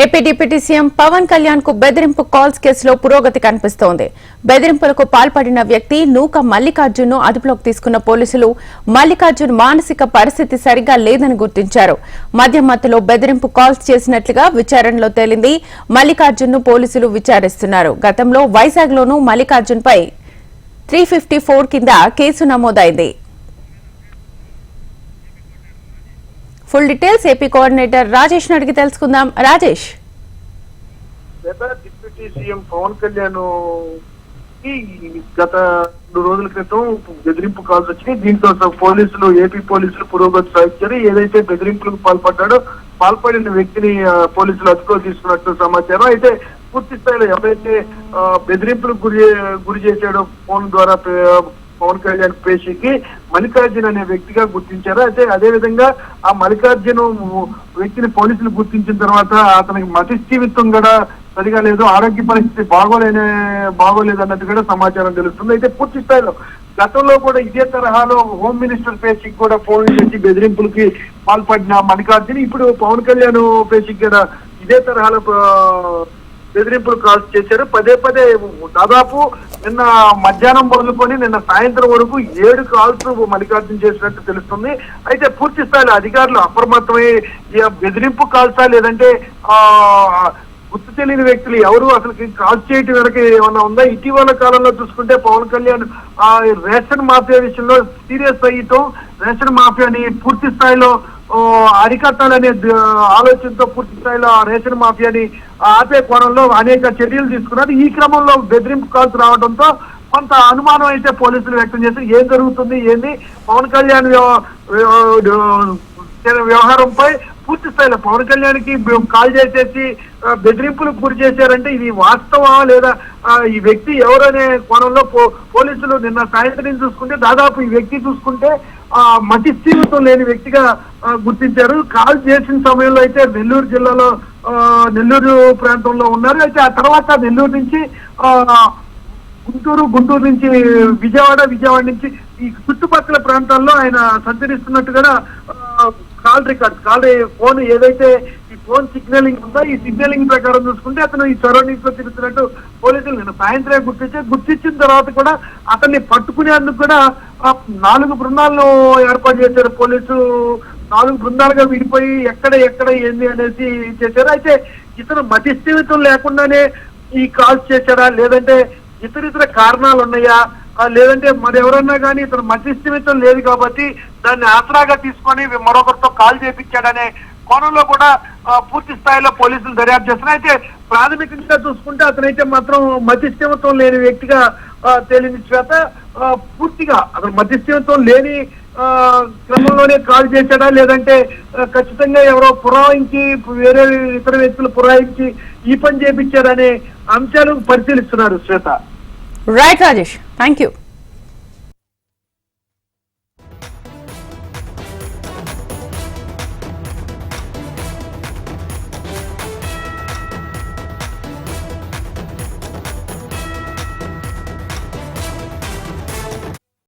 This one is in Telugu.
AP deputy CM Pawan Kalyan కు బెదిరింపు కాల్స్ కేసులో పురోగతి కనిపిస్తోంది. బెదిరింపులకు పాల్పడిన వ్యక్తి నూక మల్లికార్జున్ ను అదుపులోకి తీసుకున్న పోలీసులు మల్లికార్జున్ మానసిక పరిస్థితి సరిగా లేదని గుర్తించారు. మద్యం మత్తులో బెదిరింపు కాల్స్ చేసినట్లుగా విచారణలో తేలింది. మల్లికార్జున్ ను పోలీసులు విచారిస్తున్నారు. గతంలో వైజాగ్ లోనూ మల్లికార్జున్ పై 354 కింద కేసు నమోదైంది. Full details AP coordinator Rajesh అడిగి తెలుసుకుందాం. రాజేష్, డిప్యూటీ సీఎం పవన్ కళ్యాణ్ గత 2 రోజుల క్రితం బెదిరింపు కాల్స్ వచ్చినాయి. దీంతో ఏపీ పోలీసులు పురోగతి సాధించారు. ఏదైతే బెదిరింపులకు పాల్పడిన వ్యక్తిని పోలీసులు అదుపులో తీసుకున్నట్టు సమాచారం. అయితే పూర్తి స్థాయిలో ఎవరైతే బెదిరింపులకు గురి చేశాడో ఫోన్ ద్వారా పవన్ కళ్యాణ్ పేషీకి మల్లికార్జున్ అనే వ్యక్తిగా గుర్తించారు. అయితే అదే విధంగా ఆ మల్లికార్జున్ వ్యక్తిని పోలీసులు గుర్తించిన తర్వాత అతనికి మతిస్థిమిత్వం కూడా సరిగా లేదు, ఆరోగ్య పరిస్థితి బాగోలేదు అన్నట్టు కూడా సమాచారం తెలుస్తుంది. అయితే పూర్తి స్థాయిలో గతంలో కూడా ఇదే తరహాలో హోమ్ మినిస్టర్ పేషీకి కూడా ఫోన్ చేసి బెదిరింపులకి పాల్పడిన మల్లికార్జున్ ఇప్పుడు పవన్ కళ్యాణ్ పేషీకి కూడా ఇదే తరహాలో బెదిరింపులు కాల్స్ చేశారు. పదే దాదాపు నిన్న మధ్యాహ్నం మొదలుకొని నిన్న సాయంత్రం వరకు 7 కాల్స్ మల్లికార్జున్ చేసినట్టు తెలుస్తుంది. అయితే పూర్తి స్థాయిలో అధికారులు అప్రమత్తమై బెదిరింపు కాల్సా లేదంటే గుర్తు తెలియని వ్యక్తులు ఎవరు అసలు కాల్స్ చేయటం వెనక ఏమన్నా ఉందా? ఇటీవల కాలంలో చూసుకుంటే పవన్ కళ్యాణ్ రేషన్ మాఫియా విషయంలో సీరియస్ అయ్యటం, రేషన్ మాఫియాని పూర్తి స్థాయిలో అరికట్టాలనే ఆలోచనతో పూర్తి స్థాయిలో ఆ రేషన్ మాఫియాని ఆపే కోణంలో అనేక చర్యలు తీసుకున్నారు. ఈ క్రమంలో బెదిరింపు కాల్స్ రావడంతో కొంత అనుమానం అయితే పోలీసులు వ్యక్తం చేశారు. ఏం జరుగుతుంది ఏంది పవన్ కళ్యాణ్ వ్యవహారంపై పూర్తి స్థాయిలో పవన్ కళ్యాణ్ కి కాల్ చేసేసి బెదిరింపులకు గురి చేశారంటే ఇది వాస్తవా లేదా ఈ వ్యక్తి ఎవరనే కోణంలో పోలీసులు నిన్న సాయంత్రం చూసుకుంటే దాదాపు ఈ వ్యక్తి చూసుకుంటే మతిస్థిమితం లేని వ్యక్తిగా గుర్తించారు. కాల్ చేసిన సమయంలో అయితే నెల్లూరు జిల్లాలో నెల్లూరు ప్రాంతంలో ఉన్నారు. అయితే ఆ తర్వాత నెల్లూరు నుంచి గుంటూరు నుంచి విజయవాడ నుంచి ఈ చుట్టుపక్కల ప్రాంతాల్లో ఆయన సంచరిస్తున్నట్టుగా ఫోన్ ఏదైతే ఈ ఫోన్ సిగ్నలింగ్ ఉందో ఈ సిగ్నలింగ్ ప్రకారం చూసుకుంటే అతను ఈ సరౌండింగ్స్ లో తిరుగుతున్నట్టు పోలీసులు నిన్న సాయంత్రం గుర్తించిన తర్వాత కూడా అతన్ని పట్టుకునేందుకు కూడా 4 బృందాలను ఏర్పాటు చేశారు. పోలీసు 4 బృందాలుగా విడిపోయి ఎక్కడ ఏంది అనేసి చేశారు. అయితే ఇతను మతిస్థిమితం లేకుండానే ఈ కాల్స్ చేశాడా లేదంటే ఇతర కారణాలు ఉన్నాయా లేదంటే మరెవరన్నా కానీ ఇతను మతిస్థిమితం లేదు కాబట్టి దాన్ని ఆసరాగా తీసుకొని మరొకరితో కాల్ చేపించాడనే కోణంలో కూడా పూర్తి స్థాయిలో పోలీసులు దర్యాప్తు చేస్తున్నారు. అయితే ప్రాథమికంగా చూసుకుంటే అతనైతే మాత్రం మతిస్థిమితం లేని వ్యక్తిగా తేలిన చేత పూర్తిగా అతను మతిస్థిమితం లేని క్రమంలోనే కాల్ చేశాడా లేదంటే ఖచ్చితంగా ఎవరో పురాయించి వేరే ఇతర వ్యక్తులు పురాయించి ఈ పని చేపించారనే అంశాలు పరిశీలిస్తున్నారు. Shweta. Right Rajesh, thank you.